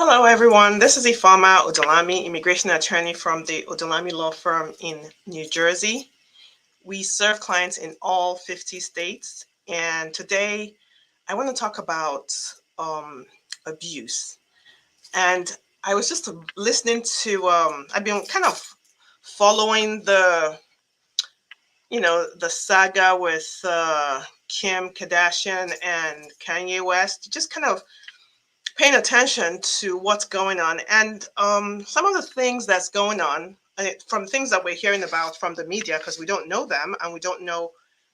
Hello, everyone. This is Ifama Odolami, immigration attorney from the Odolami Law Firm in New Jersey. We serve clients in all 50 states, and today I want to talk about abuse. And I was just listening to, I've been kind of following the saga with Kim Kardashian and Kanye West, just kind of paying attention to what's going on and some of the things that's going on from things that we're hearing about from the media because we don't know them and we don't know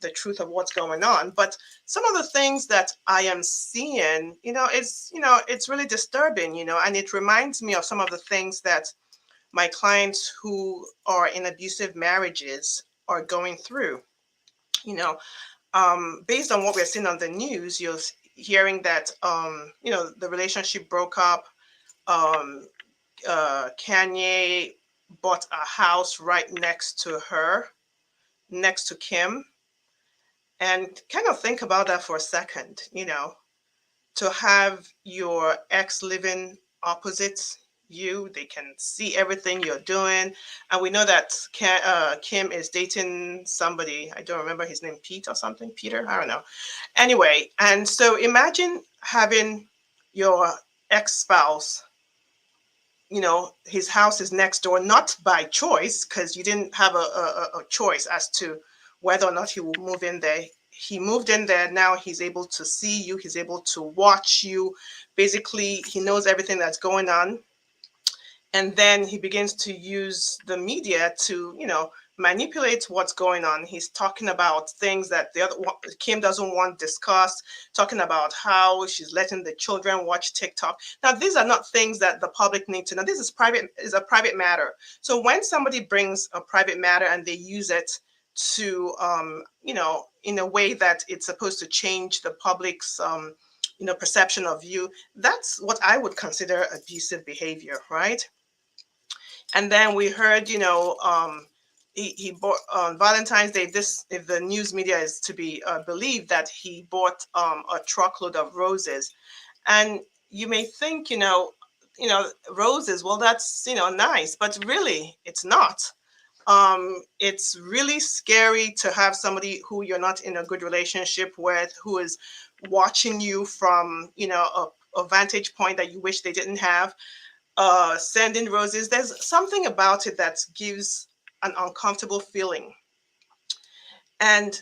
the truth of what's going on. But some of the things that I am seeing, it's really disturbing, and it reminds me of some of the things that my clients who are in abusive marriages are going through. You know, based on what we're seeing on the news, you're hearing that the relationship broke up. Um, Kanye bought a house right next to her, next to Kim, and kind of think about that for a second. To have your ex living opposite you, they can see everything you're doing. And we know that Kim is dating somebody. I don't remember his name, Pete or something, Peter, I don't know. Anyway, and so imagine having your ex spouse, his house is next door, not by choice, because you didn't have a choice as to whether or not he will move in there. He moved in there. Now he's able to see you. He's able to watch you. Basically, he knows everything that's going on. And then he begins to use the media to, manipulate what's going on. He's talking about things that the other Kim doesn't want discussed, talking about how she's letting the children watch TikTok. Now, these are not things that the public need to know. This is a private matter. So when somebody brings a private matter and they use it to, in a way that it's supposed to change the public's, perception of you, that's what I would consider abusive behavior, right? And then we heard, he bought on Valentine's Day. This, if the news media is to be believed, that he bought a truckload of roses, and you may think, roses. Well, that's nice, but really, it's not. It's really scary to have somebody who you're not in a good relationship with, who is watching you from a vantage point that you wish they didn't have. Sending roses, there's something about it that gives an uncomfortable feeling. And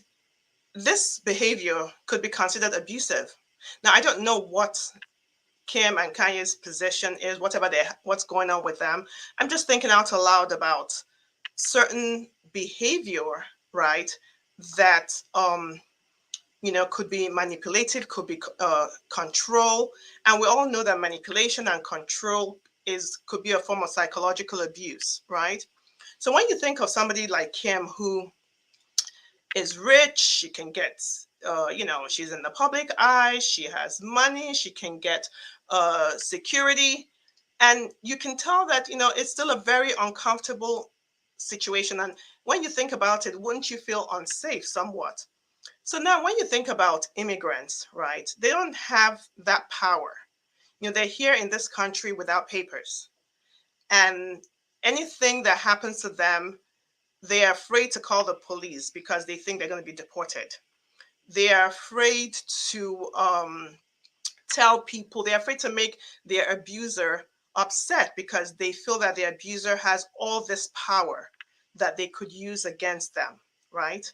this behavior could be considered abusive. Now, I don't know what Kim and Kanye's position is, what's going on with them. I'm just thinking out aloud about certain behavior, right? That could be manipulative, could be control, and we all know that manipulation and control could be a form of psychological abuse, right? So when you think of somebody like Kim, who is rich, she can get, she's in the public eye, she has money, she can get security, and you can tell that it's still a very uncomfortable situation. And when you think about it, wouldn't you feel unsafe somewhat? So now when you think about immigrants, right, they don't have that power. They're here in this country without papers. And anything that happens to them, they are afraid to call the police because they think they're going to be deported. They are afraid to tell people, they're afraid to make their abuser upset because they feel that the abuser has all this power that they could use against them, right?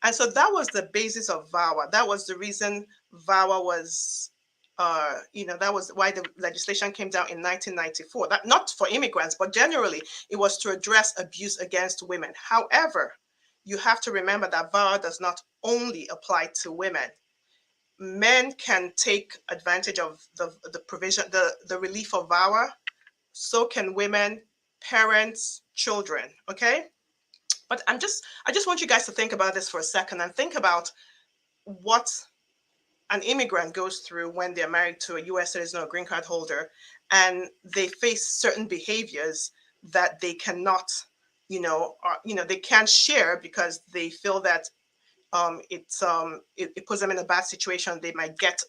And so that was the basis of VAWA. That was the reason VAWA was, that was why the legislation came down in 1994. That not for immigrants, but generally, it was to address abuse against women. However, you have to remember that VAWA does not only apply to women. Men can take advantage of the provision, the relief of VAWA. So can women, parents, children. Okay. But I just want you guys to think about this for a second and think about what an immigrant goes through when they're married to a US citizen or green card holder, and they face certain behaviors that they cannot, they can't share because they feel that it puts them in a bad situation. They might get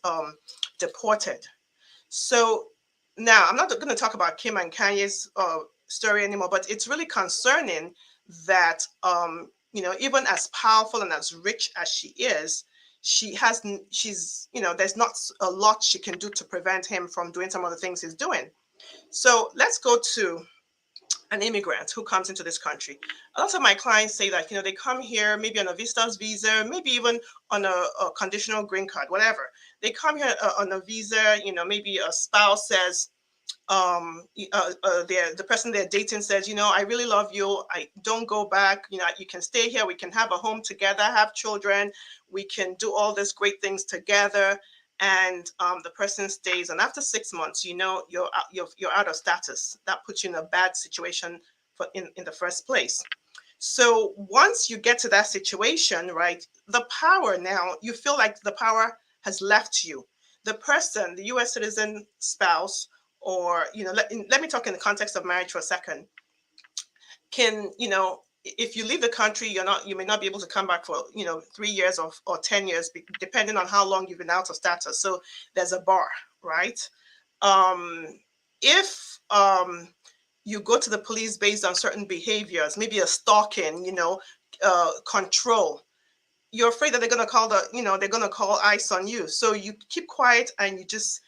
deported. So Now, I'm not going to talk about Kim and Kanye's story anymore, but it's really concerning that, even as powerful and as rich as she is, she's, there's not a lot she can do to prevent him from doing some of the things he's doing. So let's go to an immigrant who comes into this country. A lot of my clients say that, they come here maybe on a visitor's visa, maybe even on a conditional green card, whatever. They come here on a visa, maybe a spouse says, the person they're dating says, I really love you. I don't go back. You can stay here. We can have a home together, have children. We can do all these great things together. And the person stays. And after 6 months, you're out of status. That puts you in a bad situation in the first place. So once you get to that situation, right, the power now, you feel like the power has left you. The person, the US citizen spouse, or, let me talk in the context of marriage for a second, can, if you leave the country, you may not be able to come back for, 3 years or 10 years, depending on how long you've been out of status. So there's a bar, right? If you go to the police based on certain behaviors, maybe a stalking, control, you're afraid that they're going to they're going to call ICE on you. So you keep quiet and you just,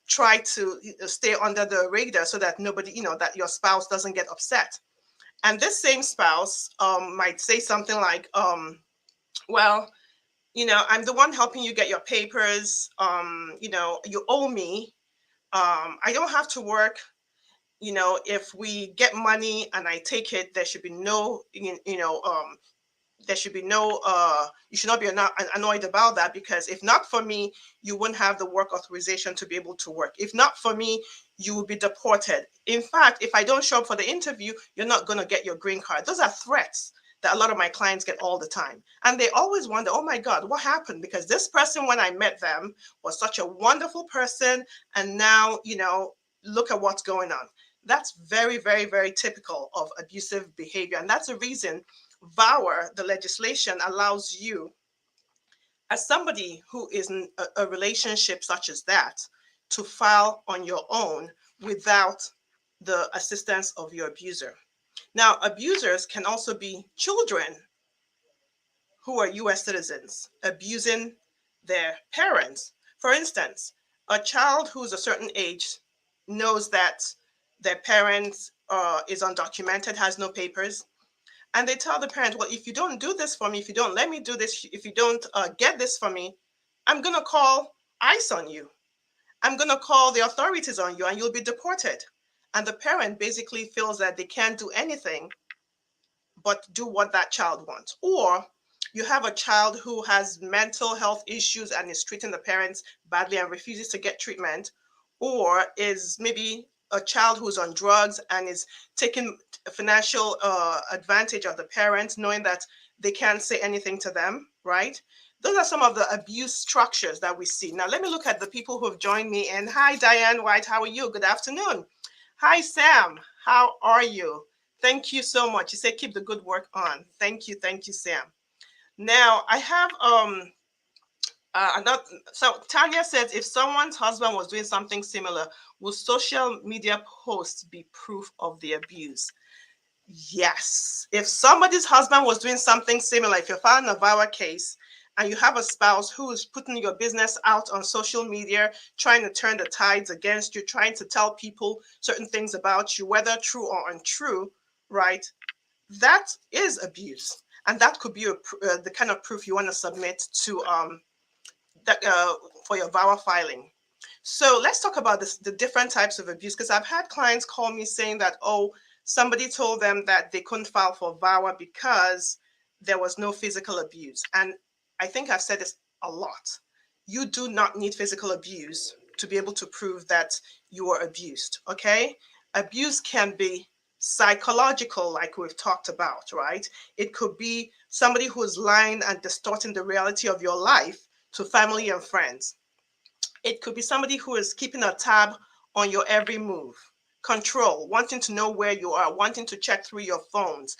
try to stay under the radar so that nobody, that your spouse doesn't get upset. And this same spouse might say something like, well, I'm the one helping you get your papers. You owe me. I don't have to work. If we get money and I take it, there should be no, there should be no, you should not be annoyed about that, because if not for me, you wouldn't have the work authorization to be able to work. If not for me, you will be deported. In fact, if I don't show up for the interview, you're not going to get your green card. Those are threats that a lot of my clients get all the time. And they always wonder, oh my God, what happened? Because this person, when I met them, was such a wonderful person. And now, look at what's going on. That's very, very, very typical of abusive behavior. And that's the reason VAWA, the legislation, allows you, as somebody who is in a relationship such as that, to file on your own without the assistance of your abuser. Now, abusers can also be children who are US citizens abusing their parents. For instance, a child who's a certain age knows that their parents is undocumented, has no papers, and they tell the parent, well, if you don't do this for me, if you don't let me do this, if you don't get this for me, I'm going to call ICE on you. I'm going to call the authorities on you and you'll be deported. And the parent basically feels that they can't do anything but do what that child wants. Or you have a child who has mental health issues and is treating the parents badly and refuses to get treatment, or is maybe a child who's on drugs and is taking financial advantage of the parents, knowing that they can't say anything to them, right? Those are some of the abuse structures that we see. Now, let me look at the people who have joined me. And hi, Diane White, how are you? Good afternoon. Hi, Sam, how are you? Thank you so much. You say keep the good work on. Thank you, Sam. Now, I have so Tanya says, if someone's husband was doing something similar, will social media posts be proof of the abuse? Yes. If somebody's husband was doing something similar, if you're filing a VAWA case and you have a spouse who is putting your business out on social media, trying to turn the tides against you, trying to tell people certain things about you, whether true or untrue, right? That is abuse. And that could be the kind of proof you want to submit to for your VAWA filing. So let's talk about the different types of abuse, because I've had clients call me saying that, oh, somebody told them that they couldn't file for VAWA because there was no physical abuse. And I think I've said this a lot. You do not need physical abuse to be able to prove that you were abused, okay? Abuse can be psychological, like we've talked about, right? It could be somebody who's lying and distorting the reality of your life to family and friends. It could be somebody who is keeping a tab on your every move. Control, wanting to know where you are, wanting to check through your phones,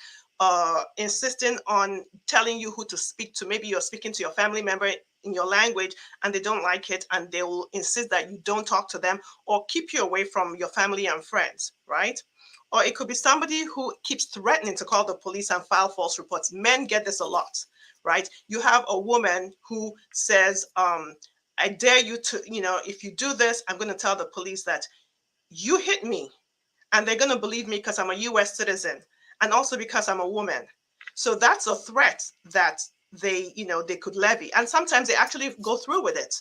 insisting on telling you who to speak to. Maybe you're speaking to your family member in your language and they don't like it, and they will insist that you don't talk to them or keep you away from your family and friends, right? Or it could be somebody who keeps threatening to call the police and file false reports. Men get this a lot, right? You have a woman who says, I dare you to, if you do this, I'm going to tell the police that you hit me, and they're going to believe me because I'm a US citizen and also because I'm a woman. So that's a threat that they could levy. And sometimes they actually go through with it.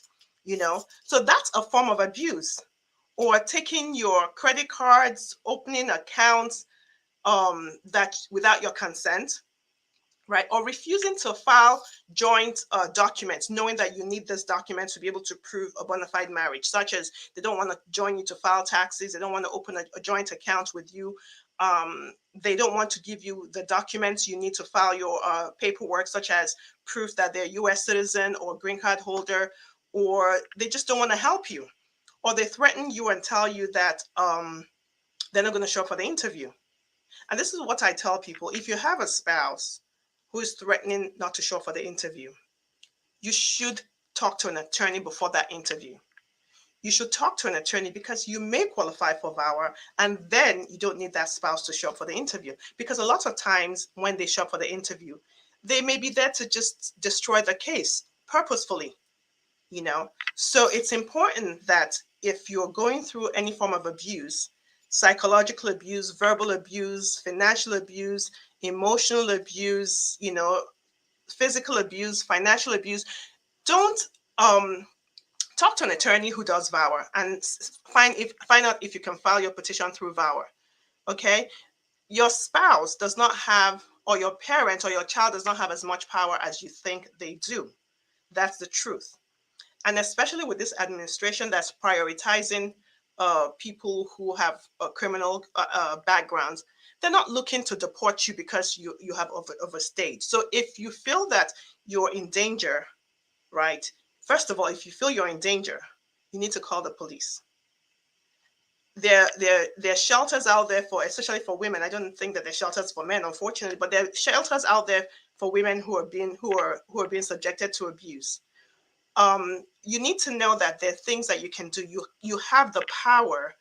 So that's a form of abuse. Or taking your credit cards, opening accounts that without your consent, right? Or refusing to file joint documents, knowing that you need this document to be able to prove a bona fide marriage, such as they don't want to join you to file taxes, they don't want to open a joint account with you, they don't want to give you the documents you need to file your paperwork, such as proof that they're a US citizen or green card holder, or they just don't want to help you, or they threaten you and tell you that they're not going to show up for the interview. And this is what I tell people: if you have a spouse who is threatening not to show up for the interview, you should talk to an attorney before that interview. You should talk to an attorney because you may qualify for VAWA, and then you don't need that spouse to show up for the interview. Because a lot of times when they show up for the interview, they may be there to just destroy the case purposefully. So it's important that if you're going through any form of abuse, psychological abuse, verbal abuse, financial abuse, emotional abuse, physical abuse, financial abuse, don't talk to an attorney who does VAWA and find out if you can file your petition through VAWA. Okay? Your spouse does not have, or your parent or your child does not have as much power as you think they do. That's the truth. And especially with this administration that's prioritizing people who have criminal backgrounds, they're not looking to deport you because you have overstayed. So if you feel that you're in danger, right? First of all, if you feel you're in danger, you need to call the police. There are shelters out there for, especially for women. I don't think that there are shelters for men, unfortunately, but there are shelters out there for women who are being subjected to abuse. You need to know that there are things that you can do. You have the power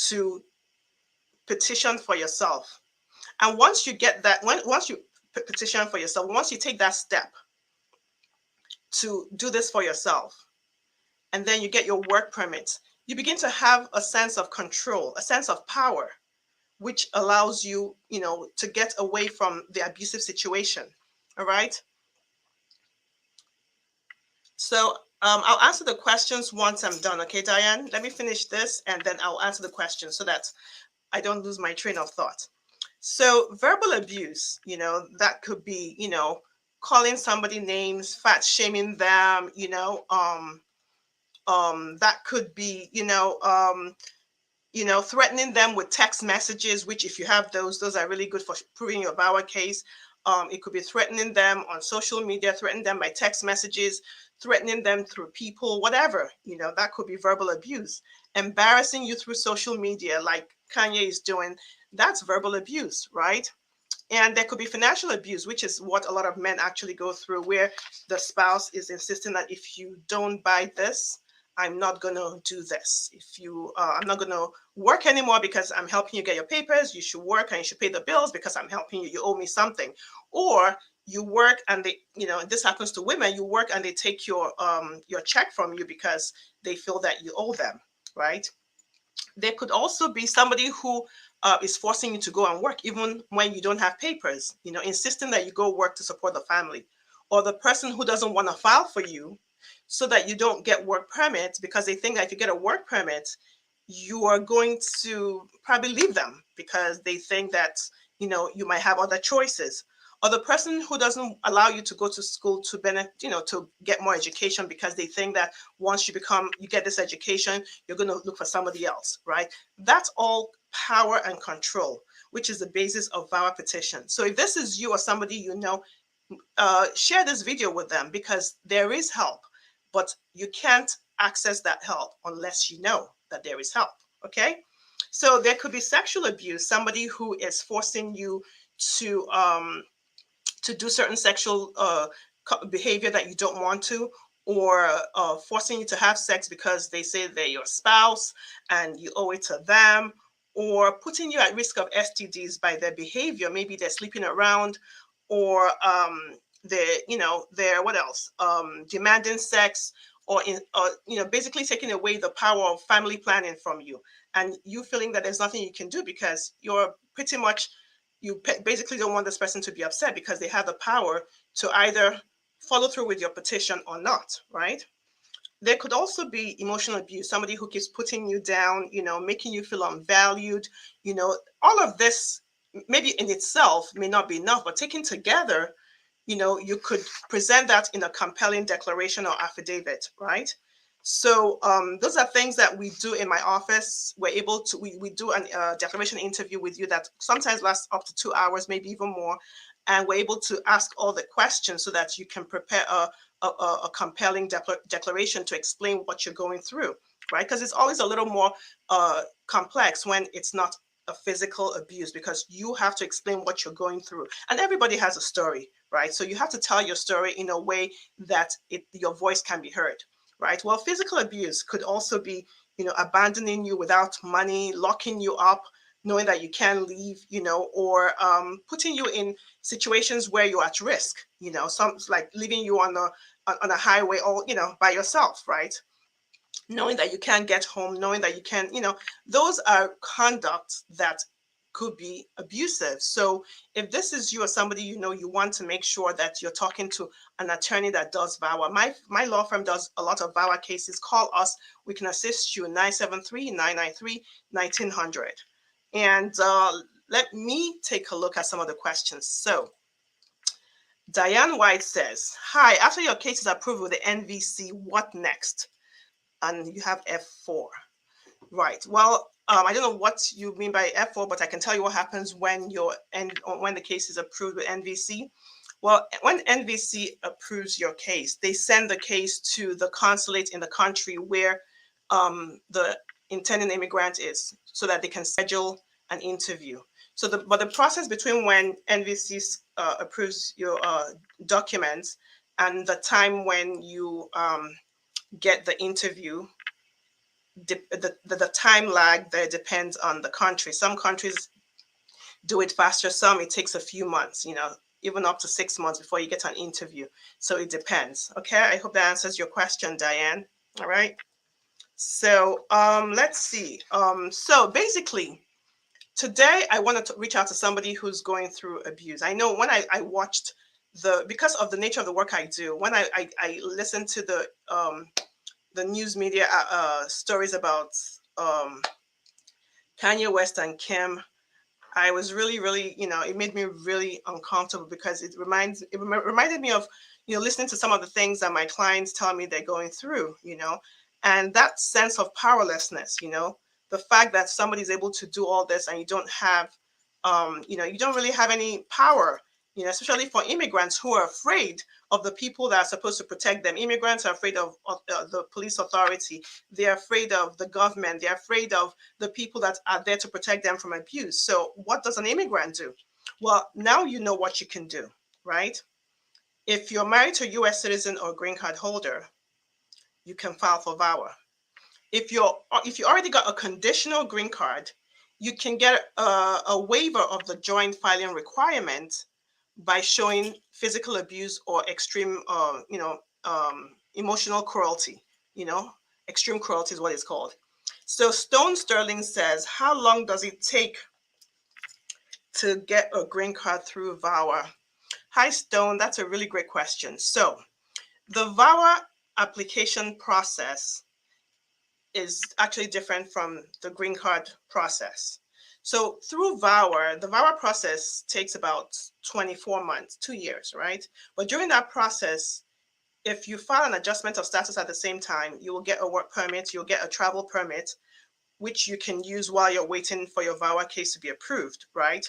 to petition for yourself. And once you get that, once you petition for yourself, once you take that step to do this for yourself, and then you get your work permit, you begin to have a sense of control, a sense of power, which allows you, to get away from the abusive situation. All right. So I'll answer the questions once I'm done. Okay, Diane, let me finish this and then I'll answer the questions so that I don't lose my train of thought. So verbal abuse, that could be, calling somebody names, fat shaming them, that could be, threatening them with text messages, which if you have those are really good for proving your VAWA case. It could be threatening them on social media, threatening them by text messages, threatening them through people, whatever, that could be verbal abuse. Embarrassing you through social media, like Kanye is doing, that's verbal abuse, right? And there could be financial abuse, which is what a lot of men actually go through, where the spouse is insisting that if you don't buy this, I'm not going to do this. I'm not going to work anymore because I'm helping you get your papers. You should work and you should pay the bills because I'm helping you. You owe me something. Or you work and they, this happens to women, you work and they take your check from you because they feel that you owe them, right? There could also be somebody who is forcing you to go and work even when you don't have papers, insisting that you go work to support the family. Or the person who doesn't want to file for you so that you don't get work permits because they think that if you get a work permit, you are going to probably leave them because they think that, you might have other choices. Or the person who doesn't allow you to go to school to to get more education because they think that once you get this education, you're going to look for somebody else, right? That's all power and control, which is the basis of VAWA petition. So if this is you or somebody share this video with them because there is help, but you can't access that help unless you know that there is help, okay? So there could be sexual abuse, somebody who is forcing you to do certain sexual behavior that you don't want to, or forcing you to have sex because they say they're your spouse and you owe it to them, or putting you at risk of STDs by their behavior. Maybe they're sleeping around, or they're what else? Demanding sex, or basically taking away the power of family planning from you, and you feeling that there's nothing you can do because you're pretty much basically don't want this person to be upset because they have the power to either follow through with your petition or not, right? There could also be emotional abuse, somebody who keeps putting you down, making you feel unvalued. All of this maybe in itself may not be enough, but taken together, you could present that in a compelling declaration or affidavit, right? So those are things that we do in my office. We're able to, we do a declaration interview with you that sometimes lasts up to 2 hours, maybe even more. And we're able to ask all the questions so that you can prepare a compelling declaration to explain what you're going through, right? Because it's always a little more complex when it's not a physical abuse, because you have to explain what you're going through. And everybody has a story, right? So you have to tell your story in a way that your voice can be heard, right? Well, physical abuse could also be, abandoning you without money, locking you up, knowing that you can't leave, or putting you in situations where you're at risk, some like leaving you on a highway all, by yourself, right? Knowing that you can't get home, knowing that you can't, those are conduct that could be abusive. So if this is you or somebody, you want to make sure that you're talking to an attorney that does VAWA. My law firm does a lot of VAWA cases. Call us. We can assist you. 973-993-1900. And let me take a look at some of the questions. So Diane White says, hi, after your case is approved with the NVC, what next? And you have F4. Right. Well, I don't know what you mean by F4, but I can tell you what happens when when the case is approved with NVC. Well, when NVC approves your case, they send the case to the consulate in the country where the intending immigrant is, so that they can schedule an interview. But the process between when NVC approves your documents and the time when you get the interview, the time lag there depends on the country. Some countries do it faster, some it takes a few months, even up to 6 months before you get an interview. So it depends. Okay, I hope that answers your question, Diane. All right. So let's see. So basically, today I wanted to reach out to somebody who's going through abuse. I know when I watched because of the nature of the work I do, when I listened to the news media stories about Kanye West and Kim, I was really, really, it made me really uncomfortable, because it reminded me of, listening to some of the things that my clients tell me they're going through, and that sense of powerlessness, the fact that somebody's able to do all this and you don't have, you don't really have any power, especially for immigrants who are afraid of the people that are supposed to protect them. Immigrants are afraid of the police authority. They're afraid of the government. They're afraid of the people that are there to protect them from abuse. So what does an immigrant do? Well, now you know what you can do, right? If you're married to a U.S. citizen or green card holder, you can file for VAWA. If you already got a conditional green card, you can get a waiver of the joint filing requirement by showing physical abuse or extreme, emotional cruelty. Extreme cruelty is what it's called. So Stone Sterling says, how long does it take to get a green card through VAWA? Hi, Stone. That's a really great question. So the VAWA application process is actually different from the green card process. So through VAWA, the VAWA process takes about 24 months, 2 years, right? But during that process, if you file an adjustment of status at the same time, you will get a work permit, you'll get a travel permit, which you can use while you're waiting for your VAWA case to be approved, right?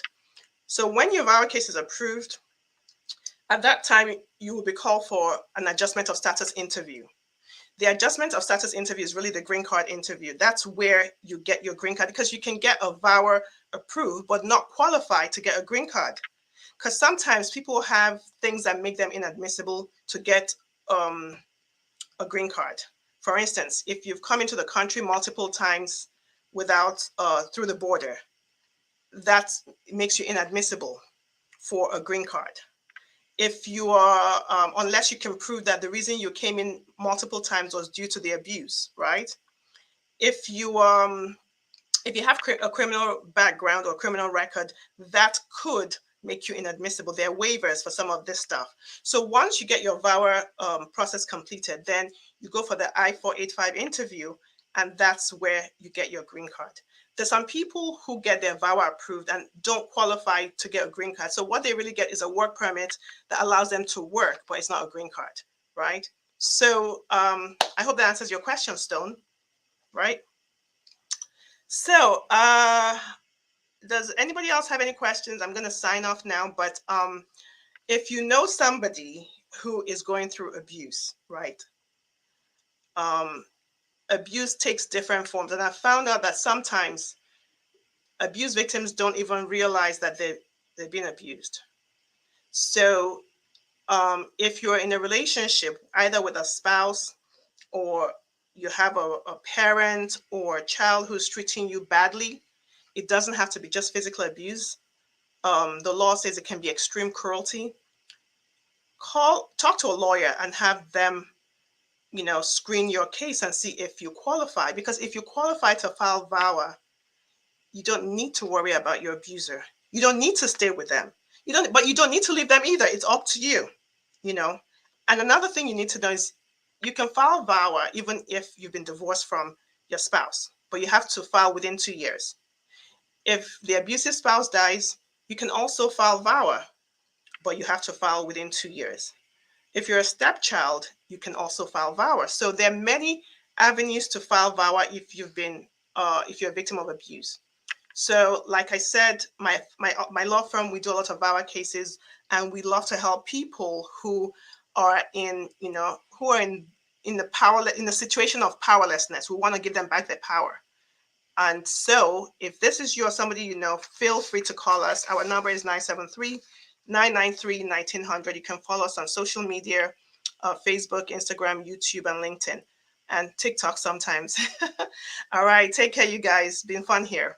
So when your VAWA case is approved, at that time, you will be called for an adjustment of status interview. The adjustment of status interview is really the green card interview. That's where you get your green card, because you can get a VAWA approved but not qualify to get a green card. Because sometimes people have things that make them inadmissible to get a a green card. For instance, if you've come into the country multiple times without through the border, that makes you inadmissible for a green card. If you are, unless you can prove that the reason you came in multiple times was due to the abuse, right? If you have a criminal background or criminal record, that could make you inadmissible. There are waivers for some of this stuff. So once you get your VAWA process completed, then you go for the I-485 interview, and that's where you get your green card. There's some people who get their VAWA approved and don't qualify to get a green card. So what they really get is a work permit that allows them to work, but it's not a green card, right? So I hope that answers your question, Stone, right? So does anybody else have any questions? I'm going to sign off now, but if you know somebody who is going through abuse, right? Abuse takes different forms, and I found out that sometimes abuse victims don't even realize that they've been abused. So if you're in a relationship, either with a spouse or you have a parent or a child who's treating you badly, it doesn't have to be just physical abuse. The law says it can be extreme cruelty. Talk to a lawyer and have them, screen your case and see if you qualify. Because if you qualify to file VAWA, you don't need to worry about your abuser. You don't need to stay with them. But you don't need to leave them either. It's up to you, And another thing you need to know is you can file VAWA even if you've been divorced from your spouse, but you have to file within 2 years. If the abusive spouse dies, you can also file VAWA, but you have to file within 2 years. If you're a stepchild, you can also file VAWA. So there are many avenues to file VAWA if you're a victim of abuse. So like I said, my law firm, we do a lot of VAWA cases, and we love to help people who are in the situation of powerlessness. We want to give them back their power. And so if this is somebody feel free to call us. Our number is 973-993-1900. You can follow us on social media, Facebook, Instagram, YouTube, and LinkedIn, and TikTok sometimes. All right, take care, you guys. Been fun here.